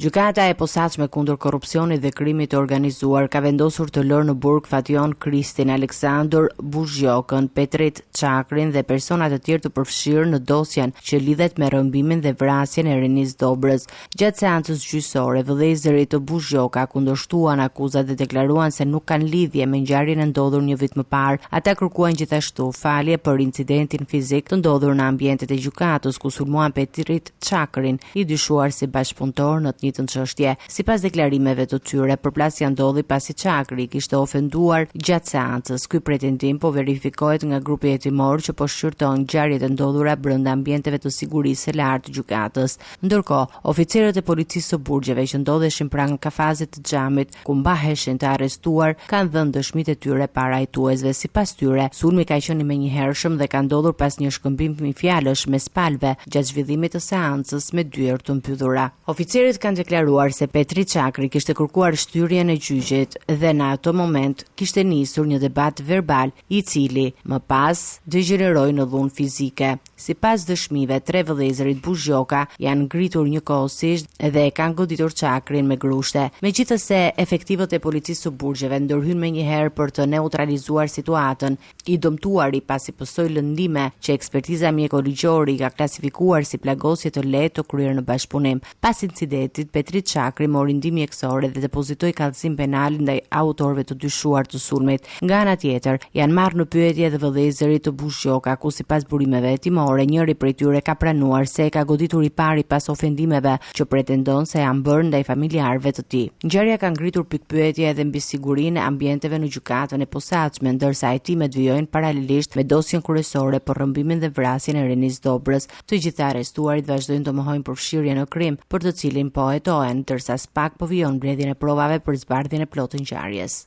Gjykata e posaçme kundër korrupsionit dhe krimit të organizuar ka vendosur të lërë në burg Fation Kristin Aleksandr Buzhjokën, Petrit Çakrin dhe persona të tjerë të përfshirë në dosjen që lidhet me rrëmbimin dhe vrasjen e Renis Dobrës. Gjatë seancës gjyqësore, vëllezërit të Buzhjoka kundërshtuan akuzat dhe deklaruan se nuk kanë lidhje me ngjarjen e ndodhur një vit më parë. Ata kërkuan gjithashtu falje për incidentin fizik të ndodhur në ambientet e gjykatës ku sulmuan Petrit Çakrin, i dyshuar si bashkëpunëtor në të njëjtën çështje. Sipas deklarimeve të tyre, përplasja ndodhi pasi Çakri kishte ofenduar gjatë seancës. Ky pretendim po verifikohet nga grupi hetimor që po shqyrton ngjarjet e ndodhura brenda ambienteve të sigurisë së lartë të gjykatës. Ndërkohë, oficerët e policisë së burgjeve që ndodheshin pranë kafazit të xhamit ku mbaheshin të arrestuar kanë dhënë dëshmitë e tyre para hetuesve. Sipas tyre, sulmi ka qenë i menjëhershëm dhe ka ndodhur pas një shkëmbimi fjalësh mes palëve gjatë zhvillimit të seancës me dyer të mbyllura. Oficerët kanë deklaruar se Petri Çakri kishte kërkuar shtyrjen e gjyqit dhe në ato moment kishte nisur një debat verbal i cili më pas degeneroi në dhunë fizike. Sipas dëshmive, 3 vëllezërit Buzhjoka janë ngritur njëkohësisht dhe e kanë goditur Çakrin me grushte. Megjithëse efektivët e policisë së burgjeve ndërhyn menjëherë për të neutralizuar situatën, i dëmtuari pasi pësoi lëndime që ekspertiza mjekoligjore i ka klasifikuar si plagosje të lehtë të kryer në bashkëpunim. Pas incidentit, Petrit Çakri mori ndihmë mjekësore dhe depozitoi kallëzim penal ndaj autorëve të dyshuar të sulmit. Nga ana tjetër, janë marrë në pyetje edhe vëllezërit të Buzhjoka, ku sipas burimeve hetimore, njëri prej tyre ka pranuar se e ka goditur i pari pas ofendimeve që pretendon se janë bërë ndaj familjarëve të tij. Ngjarja ka ngritur pikpyetje edhe mbi sigurinë e ambienteve në gjykatën e posaçme, ndërsa hetimet vijojnë paralelisht me dosjen kryesore për rrëmbimin dhe vrasjen e Renis Dobrës. Të gjithë arrestuarit vazhdojnë të mohojnë përfshirje në krim, për të cilin po hetohen, ndërsa SPAK po vijon mbledhjen e provave për zbardhjen e plotë të ngjarjes.